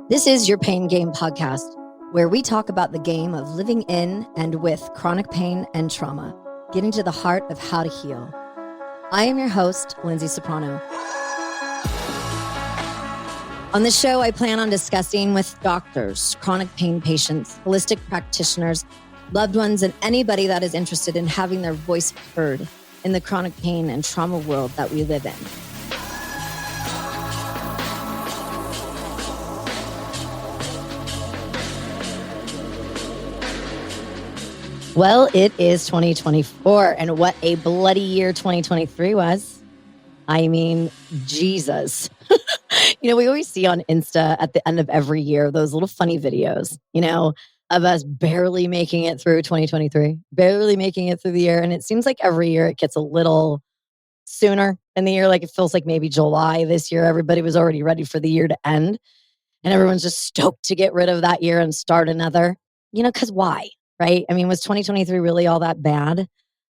This is your Pain Game podcast, where we talk about the game of living in and with chronic pain and trauma, getting to the heart of how to heal. I am your host, Lyndsay Soprano. On this show, I plan on discussing with doctors, chronic pain patients, holistic practitioners, loved ones, and anybody that is interested in having their voice heard in the chronic pain and trauma world that we live in. Well, it is 2024, and what a bloody year 2023 was. I mean, Jesus. We always see on Insta at the end of every year, those little funny videos, of us barely making it through 2023, barely making it through the year. And it seems like every year it gets a little sooner in the year. Like it feels like maybe July this year, everybody was already ready for the year to end. And everyone's just stoked to get rid of that year and start another, because why? Right? I mean, was 2023 really all that bad?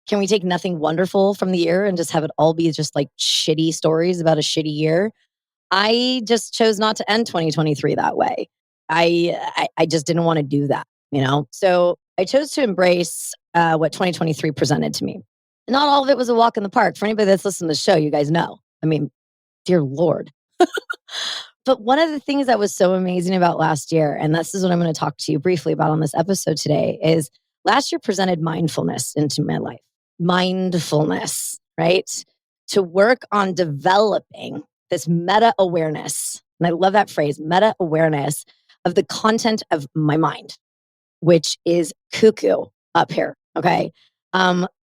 Can we take nothing wonderful from the year and just have it all be just like shitty stories about a shitty year? I just chose not to end 2023 that way. I just didn't want to do that, So I chose to embrace what 2023 presented to me. Not all of it was a walk in the park. For anybody that's listening to the show, you guys know. I mean, dear Lord. But one of the things that was so amazing about last year, and this is what I'm going to talk to you briefly about on this episode today, is last year presented mindfulness into my life. Mindfulness, right? To work on developing this meta-awareness, and I love that phrase, meta-awareness of the content of my mind, which is cuckoo up here, okay?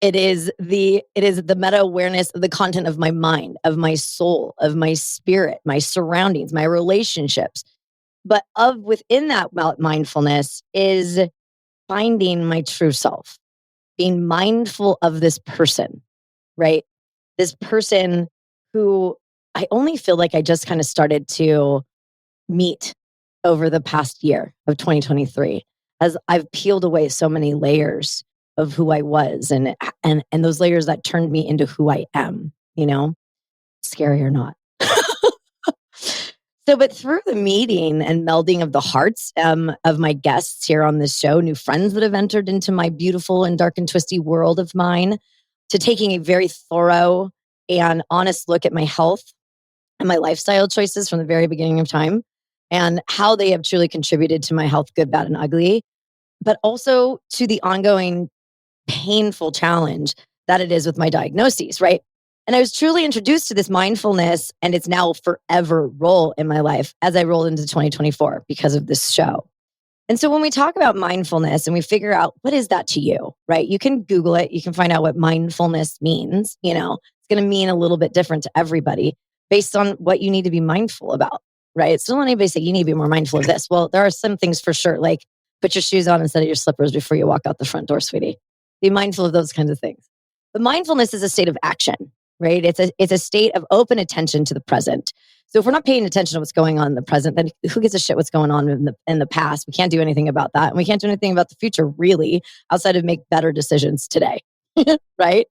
It is the meta-awareness of the content of my mind, of my soul, of my spirit, my surroundings, my relationships. But within that mindfulness is finding my true self, being mindful of this person, right? This person who I only feel like I just kind of started to meet over the past year of 2023, as I've peeled away so many layers of who I was and those layers that turned me into who I am, scary or not. But through the meeting and melding of the hearts of my guests here on this show, new friends that have entered into my beautiful and dark and twisty world of mine, to taking a very thorough and honest look at my health and my lifestyle choices from the very beginning of time and how they have truly contributed to my health, good, bad, and ugly, but also to the ongoing painful challenge that it is with my diagnoses, right? And I was truly introduced to this mindfulness and its now forever role in my life as I rolled into 2024 because of this show. And so when we talk about mindfulness and we figure out what is that to you, right? You can Google it. You can find out what mindfulness means. It's going to mean a little bit different to everybody based on what you need to be mindful about, right? It's not anybody say you need to be more mindful of this. Well, there are some things for sure, like put your shoes on instead of your slippers before you walk out the front door, sweetie. Be mindful of those kinds of things. But mindfulness is a state of action, right? It's a state of open attention to the present. So if we're not paying attention to what's going on in the present, then who gives a shit what's going on in the past? We can't do anything about that. And we can't do anything about the future, really, outside of make better decisions today, right?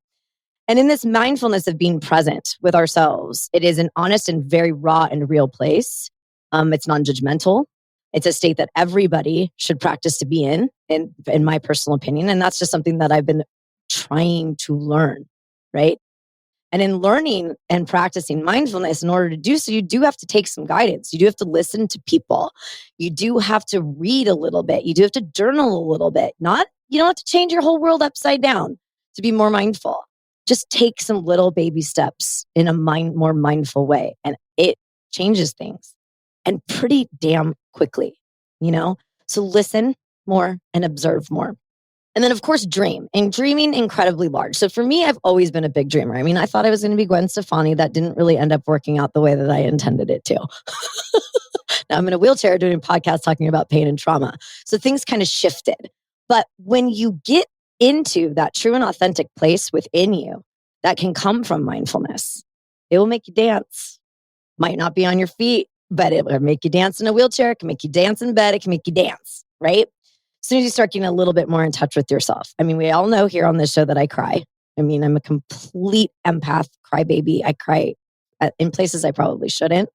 And in this mindfulness of being present with ourselves, it is an honest and very raw and real place. It's non-judgmental. It's a state that everybody should practice to be in my personal opinion. And that's just something that I've been trying to learn, right? And in learning and practicing mindfulness, in order to do so, you do have to take some guidance. You do have to listen to people. You do have to read a little bit. You do have to journal a little bit. You don't have to change your whole world upside down to be more mindful. Just take some little baby steps in a more mindful way. And it changes things. And pretty damn quickly, So listen more and observe more. And then, of course, dream. And dreaming incredibly large. So for me, I've always been a big dreamer. I mean, I thought I was going to be Gwen Stefani. That didn't really end up working out the way that I intended it to. Now I'm in a wheelchair doing a podcast talking about pain and trauma. So things kind of shifted. But when you get into that true and authentic place within you that can come from mindfulness, it will make you dance. Might not be on your feet, but it will make you dance in a wheelchair. It can make you dance in bed. It can make you dance, right? As soon as you start getting a little bit more in touch with yourself. I mean, we all know here on this show that I cry. I mean, I'm a complete empath, crybaby. I cry in places I probably shouldn't.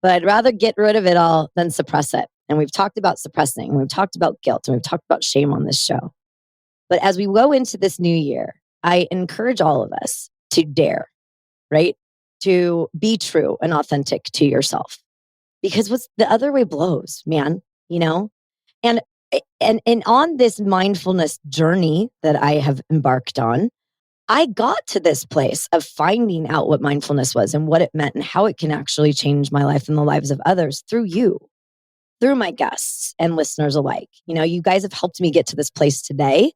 But I'd rather get rid of it all than suppress it. And we've talked about suppressing, we've talked about guilt, and we've talked about shame on this show. But as we go into this new year, I encourage all of us to dare, right? To be true and authentic to yourself. Because what's the other way blows, man, you know? And and on this mindfulness journey that I have embarked on, I got to this place of finding out what mindfulness was and what it meant and how it can actually change my life and the lives of others through you, through my guests and listeners alike. You guys have helped me get to this place today.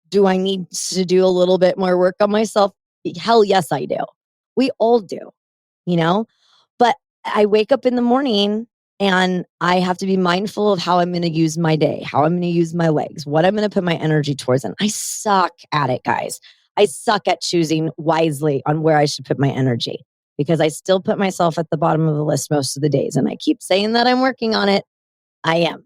Do I need to do a little bit more work on myself? Hell yes, I do. We all do, you know? But I wake up in the morning and I have to be mindful of how I'm going to use my day, how I'm going to use my legs, what I'm going to put my energy towards. And I suck at it, guys. I suck at choosing wisely on where I should put my energy because I still put myself at the bottom of the list most of the days. And I keep saying that I'm working on it. I am.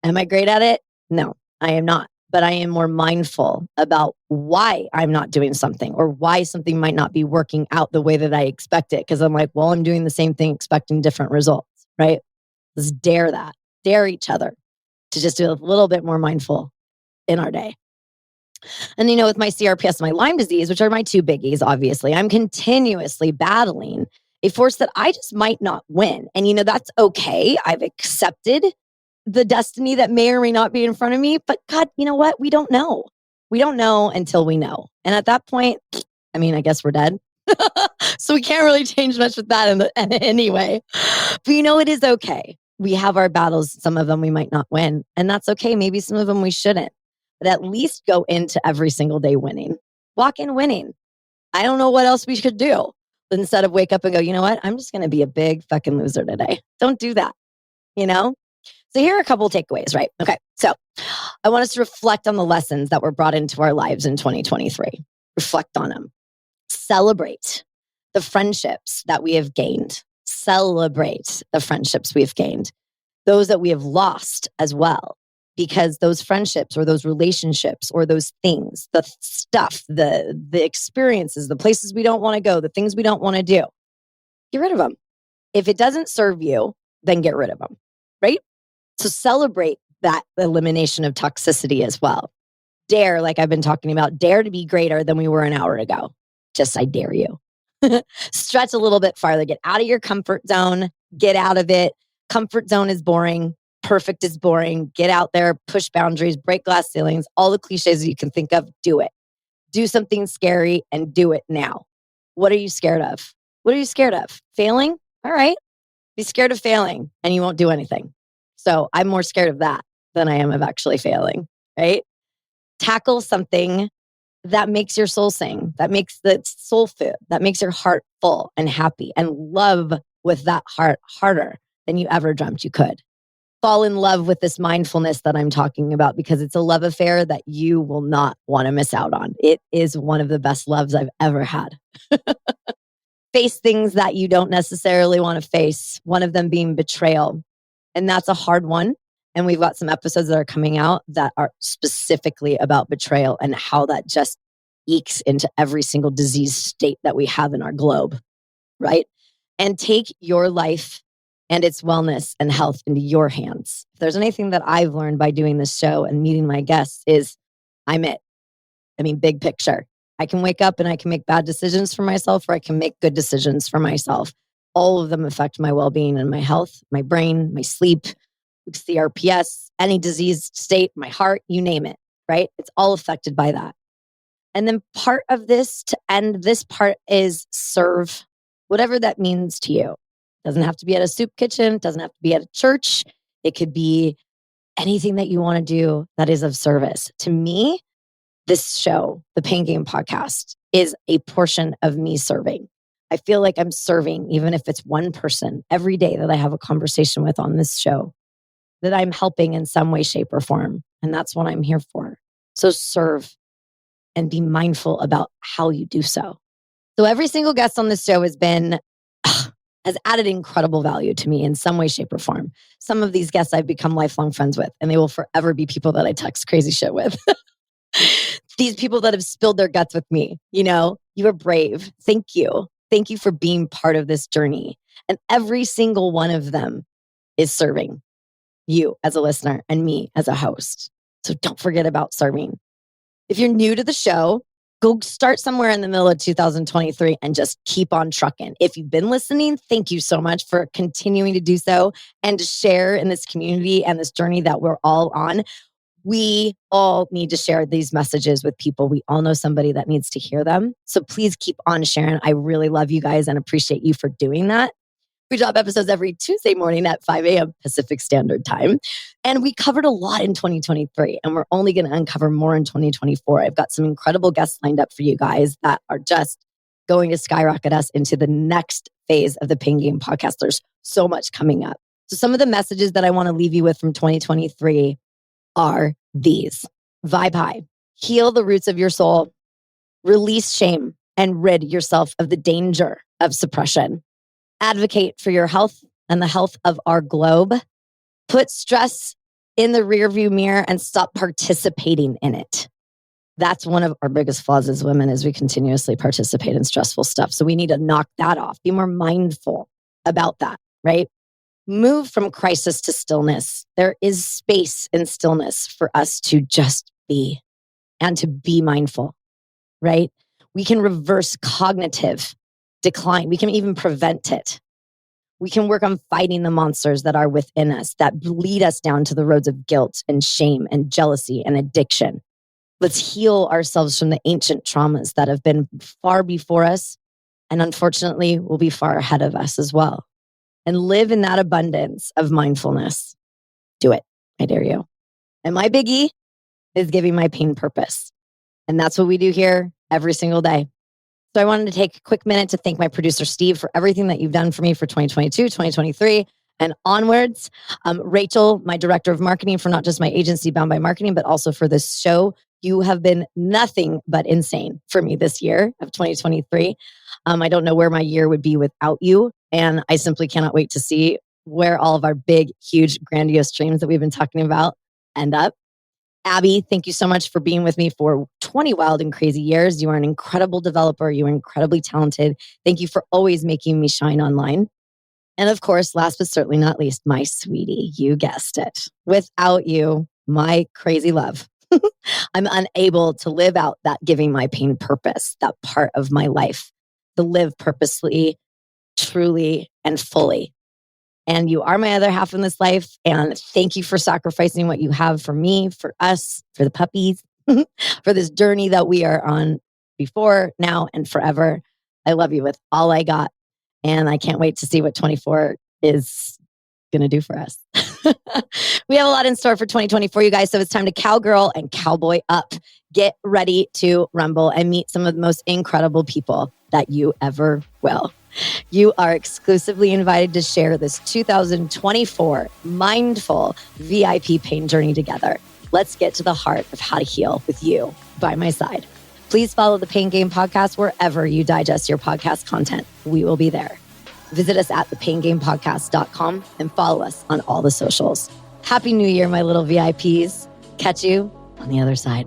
Am I great at it? No, I am not. But I am more mindful about why I'm not doing something or why something might not be working out the way that I expect it. Because I'm like, well, I'm doing the same thing, expecting different results, right? Let's dare that. Dare each other to just do a little bit more mindful in our day. And, with my CRPS and my Lyme disease, which are my two biggies, obviously, I'm continuously battling a force that I just might not win. And, that's okay. I've accepted the destiny that may or may not be in front of me. But God, you know what? We don't know. We don't know until we know. And at that point, I guess we're dead. So we can't really change much with that anyway. But it is okay. We have our battles. Some of them we might not win. And that's okay. Maybe some of them we shouldn't. But at least go into every single day winning. Walk in winning. I don't know what else we should do. But instead of wake up and go, you know what? I'm just going to be a big fucking loser today. Don't do that. So here are a couple of takeaways, right? Okay. So I want us to reflect on the lessons that were brought into our lives in 2023. Reflect on them. Celebrate the friendships that we have gained. Celebrate the friendships we've gained. Those that we have lost as well. Because those friendships or those relationships or those things, the stuff, the experiences, the places we don't want to go, the things we don't want to do, get rid of them. If it doesn't serve you, then get rid of them, right? So celebrate that elimination of toxicity as well. Dare, like I've been talking about, dare to be greater than we were an hour ago. Just, I dare you. Stretch a little bit farther. Get out of your comfort zone. Get out of it. Comfort zone is boring. Perfect is boring. Get out there, push boundaries, break glass ceilings, all the cliches that you can think of, do it. Do something scary and do it now. What are you scared of? What are you scared of? Failing? All right. Be scared of failing and you won't do anything. So I'm more scared of that than I am of actually failing, right? Tackle something that makes your soul sing, that makes the soul food, that makes your heart full and happy and love with that heart harder than you ever dreamt you could. Fall in love with this mindfulness that I'm talking about because it's a love affair that you will not want to miss out on. It is one of the best loves I've ever had. Face things that you don't necessarily want to face, one of them being betrayal. And that's a hard one. And we've got some episodes that are coming out that are specifically about betrayal and how that just ekes into every single disease state that we have in our globe, right? And take your life and its wellness and health into your hands. If there's anything that I've learned by doing this show and meeting my guests is I'm it. Big picture. I can wake up and I can make bad decisions for myself or I can make good decisions for myself. All of them affect my well-being and my health, my brain, my sleep, CRPS, any disease state, my heart, you name it, right? It's all affected by that. And then part of this to end this part is serve, whatever that means to you. Doesn't have to be at a soup kitchen. Doesn't have to be at a church. It could be anything that you want to do that is of service. To me, this show, the Pain Game podcast, is a portion of me serving. I feel like I'm serving, even if it's one person every day that I have a conversation with on this show, that I'm helping in some way, shape, or form. And that's what I'm here for. So serve and be mindful about how you do so. So every single guest on this show has added incredible value to me in some way, shape, or form. Some of these guests I've become lifelong friends with, and they will forever be people that I text crazy shit with. These people that have spilled their guts with me, you are brave. Thank you. Thank you for being part of this journey. And every single one of them is serving you as a listener and me as a host. So don't forget about serving. If you're new to the show, go start somewhere in the middle of 2023 and just keep on trucking. If you've been listening, thank you so much for continuing to do so and to share in this community and this journey that we're all on. We all need to share these messages with people. We all know somebody that needs to hear them. So please keep on sharing. I really love you guys and appreciate you for doing that. We drop episodes every Tuesday morning at 5 a.m. Pacific Standard Time. And we covered a lot in 2023, and we're only going to uncover more in 2024. I've got some incredible guests lined up for you guys that are just going to skyrocket us into the next phase of the Pain Game podcast. There's so much coming up. So some of the messages that I want to leave you with from 2023 are these. Vibe high. Heal the roots of your soul. Release shame and rid yourself of the danger of suppression. Advocate for your health and the health of our globe. Put stress in the rearview mirror and stop participating in it. That's one of our biggest flaws as women, is we continuously participate in stressful stuff. So we need to knock that off. Be more mindful about that, right? Move from crisis to stillness. There is space in stillness for us to just be and to be mindful, right? We can reverse cognitive decline. We can even prevent it. We can work on fighting the monsters that are within us that lead us down to the roads of guilt and shame and jealousy and addiction. Let's heal ourselves from the ancient traumas that have been far before us and unfortunately will be far ahead of us as well. And live in that abundance of mindfulness. Do it. I dare you. And my biggie is giving my pain purpose. And that's what we do here every single day. So I wanted to take a quick minute to thank my producer, Steve, for everything that you've done for me for 2022, 2023, and onwards. Rachel, my director of marketing for not just my agency, Bound by Marketing, but also for this show. You have been nothing but insane for me this year of 2023. I don't know where my year would be without you. And I simply cannot wait to see where all of our big, huge, grandiose dreams that we've been talking about end up. Abby, thank you so much for being with me for 20 wild and crazy years. You are an incredible developer. You are incredibly talented. Thank you for always making me shine online. And of course, last but certainly not least, my sweetie, you guessed it. Without you, my crazy love, I'm unable to live out that giving my pain purpose, that part of my life, to live purposely, truly, and fully. And you are my other half in this life. And thank you for sacrificing what you have for me, for us, for the puppies, for this journey that we are on before, now, and forever. I love you with all I got. And I can't wait to see what 24 is going to do for us. We have a lot in store for 2024, you guys. So it's time to cowgirl and cowboy up. Get ready to rumble and meet some of the most incredible people that you ever will. You are exclusively invited to share this 2024 mindful VIP pain journey together. Let's get to the heart of how to heal with you by my side. Please follow the Pain Game podcast wherever you digest your podcast content. We will be there. Visit us at thepaingamepodcast.com and follow us on all the socials. Happy New Year, my little VIPs. Catch you on the other side.